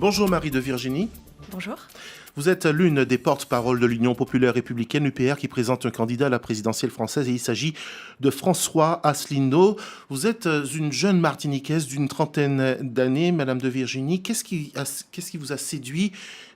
Bonjour Marie de Virginie. Bonjour. Vous êtes l'une des porte-paroles de l'Union populaire républicaine UPR qui présente un candidat à la présidentielle française et il s'agit de François Asselineau. Vous êtes une jeune Martiniquaise d'une trentaine d'années, Madame de Virginie. Qu'est-ce qui vous a séduit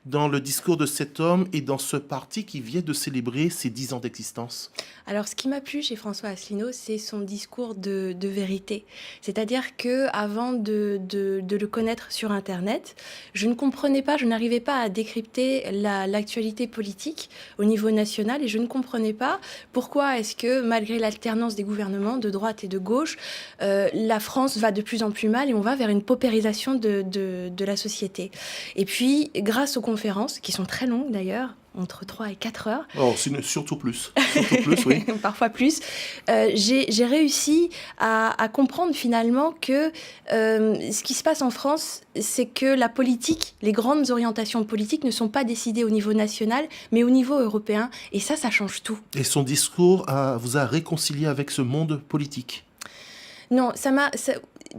dans le discours de cet homme et dans ce parti qui vient de célébrer ses 10 ans d'existence? Alors, ce qui m'a plu chez François Asselineau, c'est son discours de vérité. C'est-à-dire qu'avant de le connaître sur Internet, je ne comprenais pas, je n'arrivais pas à décrypter l'actualité politique au niveau national et je ne comprenais pas pourquoi est-ce que, malgré l'alternance des gouvernements de droite et de gauche, la France va de plus en plus mal et on va vers une paupérisation de la société. Et puis, grâce aux conférences, qui sont très longues d'ailleurs, entre 3 et 4 heures. Oh, surtout plus. Surtout plus, oui. Parfois plus. J'ai réussi à comprendre finalement que ce qui se passe en France, c'est que la politique, les grandes orientations politiques ne sont pas décidées au niveau national, mais au niveau européen. Et ça change tout. Et son discours vous a réconcilié avec ce monde politique? Non,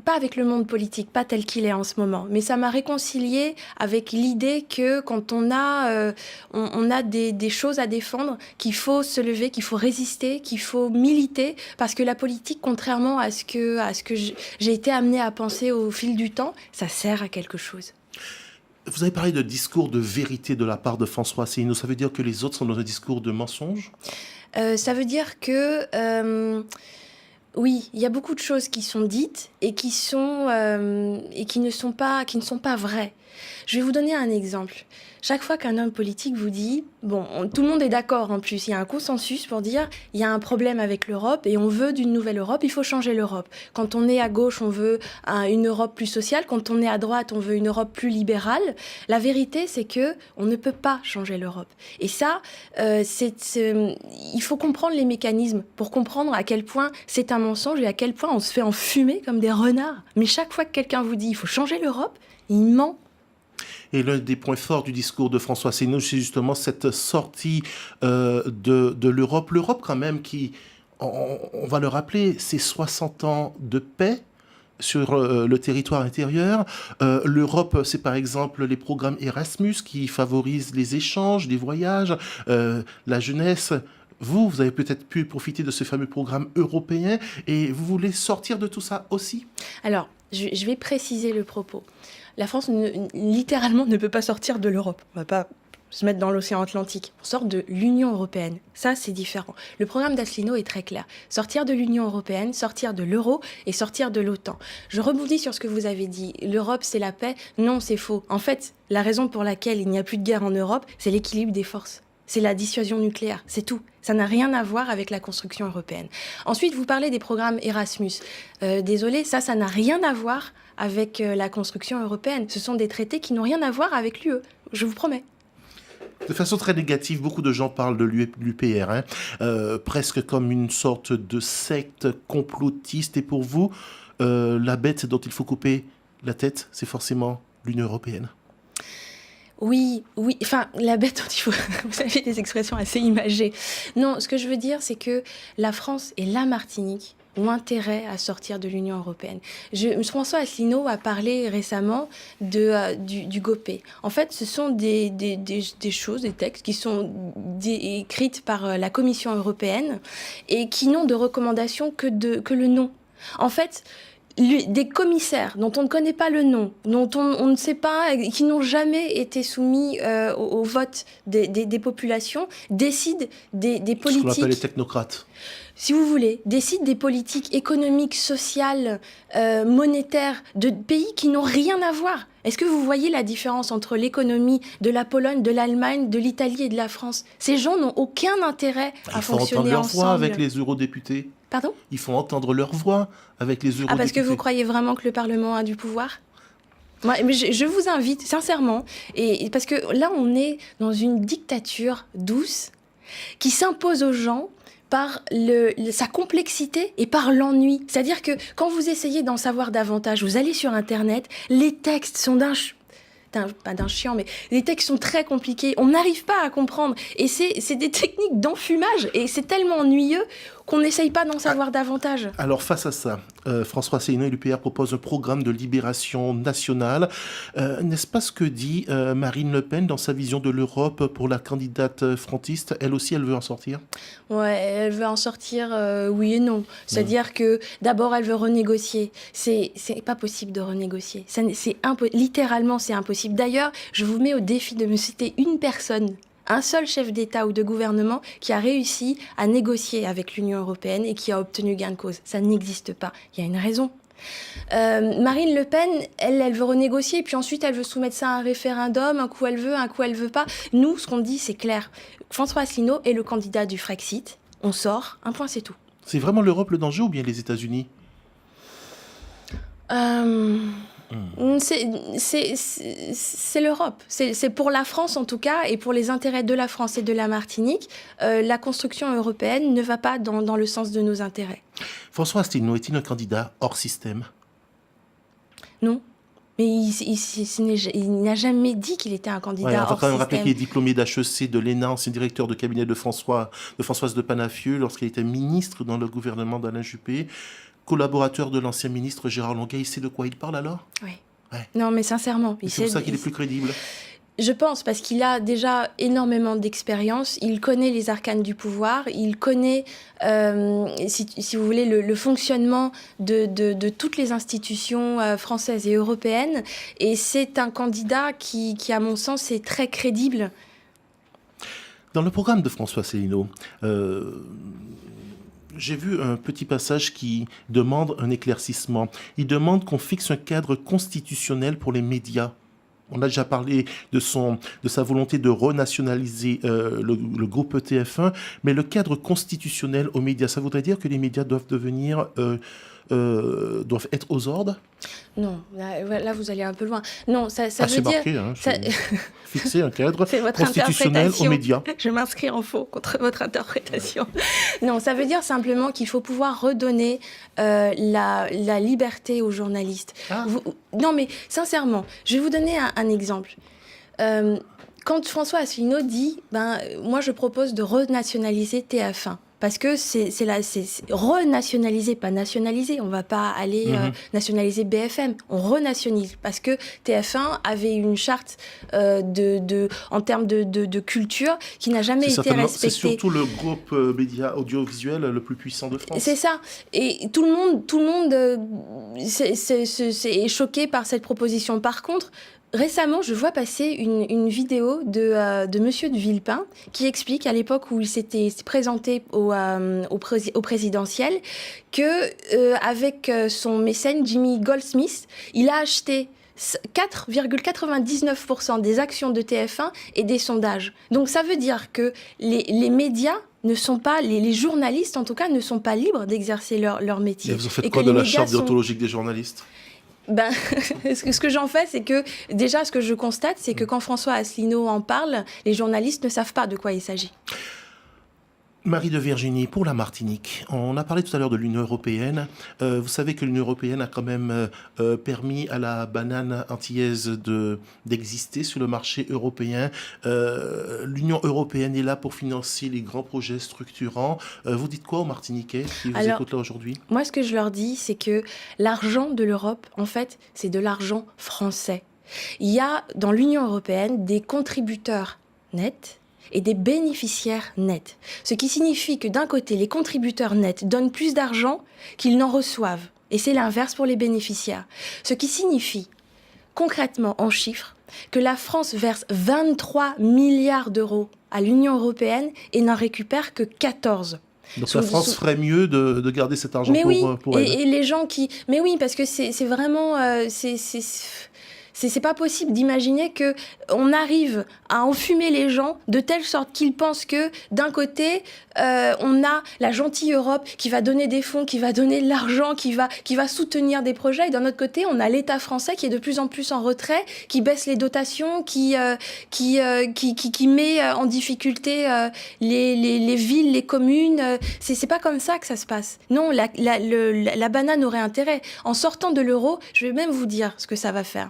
pas avec le monde politique, pas tel qu'il est en ce moment, mais ça m'a réconciliée avec l'idée que quand on a des choses à défendre, qu'il faut se lever, qu'il faut résister, qu'il faut militer, parce que la politique, contrairement à ce que j'ai été amenée à penser au fil du temps, ça sert à quelque chose. Vous avez parlé de discours de vérité de la part de François Asselineau. Ça veut dire que les autres sont dans un discours de mensonge? Ça veut dire que... Oui, il y a beaucoup de choses qui sont dites et qui ne sont pas vraies. Je vais vous donner un exemple. Chaque fois qu'un homme politique vous dit, tout le monde est d'accord en plus, il y a un consensus pour dire il y a un problème avec l'Europe et on veut d'une nouvelle Europe, il faut changer l'Europe. Quand on est à gauche, on veut une Europe plus sociale, quand on est à droite, on veut une Europe plus libérale. La vérité, c'est que on ne peut pas changer l'Europe. Et ça, il faut comprendre les mécanismes pour comprendre à quel point c'est un mensonge et à quel point on se fait enfumer comme des renards. Mais chaque fois que quelqu'un vous dit il faut changer l'Europe, il ment. Et l'un des points forts du discours de François Asselineau, c'est justement cette sortie de l'Europe. L'Europe quand même qui, on va le rappeler, c'est 60 ans de paix sur le territoire intérieur. L'Europe, c'est par exemple les programmes Erasmus qui favorisent les échanges, les voyages, la jeunesse. Vous avez peut-être pu profiter de ce fameux programme européen et vous voulez sortir de tout ça aussi? Alors, je vais préciser le propos. La France, littéralement, ne peut pas sortir de l'Europe. On ne va pas se mettre dans l'océan Atlantique. On sort de l'Union européenne. Ça, c'est différent. Le programme d'Asselineau est très clair. Sortir de l'Union européenne, sortir de l'euro et sortir de l'OTAN. Je rebondis sur ce que vous avez dit. L'Europe, c'est la paix. Non, c'est faux. En fait, la raison pour laquelle il n'y a plus de guerre en Europe, c'est l'équilibre des forces. C'est la dissuasion nucléaire, c'est tout. Ça n'a rien à voir avec la construction européenne. Ensuite, vous parlez des programmes Erasmus. Désolé, ça n'a rien à voir avec la construction européenne. Ce sont des traités qui n'ont rien à voir avec l'UE, je vous promets. De façon très négative, beaucoup de gens parlent de l'UPR, presque comme une sorte de secte complotiste. Et pour vous, la bête dont il faut couper la tête, c'est forcément l'Union européenne. Oui, enfin, la bête dont il faut... Vous avez des expressions assez imagées. Non, ce que je veux dire, c'est que la France et la Martinique ont intérêt à sortir de l'Union européenne. François Asselineau a parlé récemment du GOPÉ. En fait, ce sont des choses, des textes qui sont écrites par la Commission européenne et qui n'ont de recommandation que le nom. En fait... des commissaires dont on ne connaît pas le nom, dont on ne sait pas, qui n'ont jamais été soumis au vote des populations, décident des politiques... Ce qu'on appelle les technocrates. Si vous voulez, décident des politiques économiques, sociales, monétaires de pays qui n'ont rien à voir. Est-ce que vous voyez la différence entre l'économie de la Pologne, de l'Allemagne, de l'Italie et de la France? Ces gens n'ont aucun intérêt à fonctionner ensemble. Ils font entendre leur voix avec les eurodéputés. Pardon? Ils font entendre leur voix avec les eurodéputés. Ah, parce que vous croyez vraiment que le Parlement a du pouvoir? Moi, je vous invite, sincèrement, et parce que là, on est dans une dictature douce qui s'impose aux gens par sa complexité et par l'ennui. C'est-à-dire que quand vous essayez d'en savoir davantage, vous allez sur Internet, les textes sont pas d'un chiant, mais les textes sont très compliqués. On n'arrive pas à comprendre. Et c'est des techniques d'enfumage. Et c'est tellement ennuyeux qu'on n'essaye pas d'en savoir davantage. Alors face à ça, François Asselineau et l'UPR proposent un programme de libération nationale. N'est-ce pas ce que dit Marine Le Pen dans sa vision de l'Europe pour la candidate frontiste? Elle aussi, elle veut en sortir? Ouais, elle veut en sortir, oui et non. C'est-à-dire que d'abord, elle veut renégocier. C'est pas possible de renégocier. Littéralement, c'est impossible. D'ailleurs, je vous mets au défi de me citer une personne, un seul chef d'État ou de gouvernement qui a réussi à négocier avec l'Union européenne et qui a obtenu gain de cause. Ça n'existe pas. Il y a une raison. Marine Le Pen, elle veut renégocier, puis ensuite elle veut soumettre ça à un référendum, un coup elle veut pas. Nous, ce qu'on dit, c'est clair. François Asselineau est le candidat du Frexit. On sort, un point, c'est tout. C'est vraiment l'Europe le danger ou bien les États-Unis? C'est l'Europe. C'est pour la France en tout cas, et pour les intérêts de la France et de la Martinique, la construction européenne ne va pas dans le sens de nos intérêts. François Asselineau est-il un candidat hors système? Non. Mais il n'a jamais dit qu'il était un candidat hors système. On va quand même rappeler qu'il est diplômé d'HEC, de l'ENA, ancien directeur de cabinet de Françoise de Panafieux lorsqu'il était ministre dans le gouvernement d'Alain Juppé, collaborateur de l'ancien ministre Gérard Longuet. Il sait de quoi il parle alors? Oui. Ouais. Non, mais sincèrement. C'est pour ça qu'il est plus crédible. Je pense, parce qu'il a déjà énormément d'expérience, il connaît les arcanes du pouvoir, il connaît, si vous voulez, le fonctionnement de toutes les institutions françaises et européennes, et c'est un candidat qui, à mon sens, est très crédible. Dans le programme de François Asselineau, j'ai vu un petit passage qui demande un éclaircissement. Il demande qu'on fixe un cadre constitutionnel pour les médias. On a déjà parlé de sa volonté de renationaliser le groupe TF1, mais le cadre constitutionnel aux médias, ça voudrait dire que les médias doivent doivent être aux ordres? Non, là vous allez un peu loin. Non, ça veut c'est dire... marqué, hein, fixer un cadre votre constitutionnel aux médias. Je m'inscris en faux contre votre interprétation. Non, ça veut dire simplement qu'il faut pouvoir redonner la liberté aux journalistes. Non, mais sincèrement, je vais vous donner un exemple. Quand François Asselineau dit moi je propose de renationaliser TF1, parce que c'est renationaliser, pas nationaliser. On ne va pas aller nationaliser BFM. On renationalise parce que TF1 avait une charte en termes de culture qui n'a jamais été respectée. C'est surtout le groupe média audiovisuel le plus puissant de France. C'est ça. Et tout le monde est choqué par cette proposition. Par contre, récemment, je vois passer une vidéo de Monsieur de Villepin qui explique, à l'époque où il s'était présenté au présidentiel, que avec son mécène Jimmy Goldsmith, il a acheté 4,99% des actions de TF1 et des sondages. Donc ça veut dire que les médias ne sont pas, les journalistes en tout cas, ne sont pas libres d'exercer leur métier. Et vous en faites quoi de la charte déontologique des journalistes? Ce que j'en fais, c'est que, déjà, ce que je constate, c'est que quand François Asselineau en parle, les journalistes ne savent pas de quoi il s'agit. Marie de Virginie, pour la Martinique, on a parlé tout à l'heure de l'Union européenne. Vous savez que l'Union européenne a quand même permis à la banane antillaise d'exister sur le marché européen. L'Union européenne est là pour financer les grands projets structurants. Vous dites quoi aux Martiniquais qui vous écoutent là aujourd'hui? Moi, ce que je leur dis, c'est que l'argent de l'Europe, en fait, c'est de l'argent français. Il y a dans l'Union européenne des contributeurs nets et des bénéficiaires nets. Ce qui signifie que d'un côté, les contributeurs nets donnent plus d'argent qu'ils n'en reçoivent. Et c'est l'inverse pour les bénéficiaires. Ce qui signifie, concrètement, en chiffres, que la France verse 23 milliards d'euros à l'Union européenne et n'en récupère que 14. Donc la France ferait mieux de garder cet argent pour elle. Et les gens qui... Mais oui, parce que c'est vraiment... C'est pas possible d'imaginer qu'on arrive à enfumer les gens de telle sorte qu'ils pensent que, d'un côté, on a la gentille Europe qui va donner des fonds, qui va donner de l'argent, qui va soutenir des projets, et d'un autre côté, on a l'État français qui est de plus en plus en retrait, qui baisse les dotations, qui met en difficulté les villes, les communes. C'est pas comme ça que ça se passe. Non, la banane aurait intérêt. En sortant de l'euro, je vais même vous dire ce que ça va faire.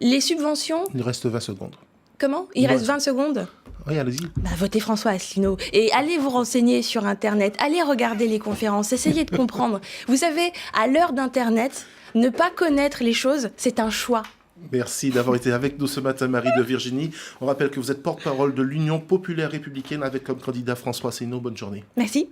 Les subventions... Il reste 20 secondes. Comment? Il reste 20 secondes? Oui, allez-y. Bah, votez François Asselineau et allez vous renseigner sur Internet, allez regarder les conférences, essayez de comprendre. Vous savez, à l'heure d'Internet, ne pas connaître les choses, c'est un choix. Merci d'avoir été avec nous ce matin, Marie de Virginie. On rappelle que vous êtes porte-parole de l'Union populaire républicaine avec comme candidat François Asselineau. Bonne journée. Merci.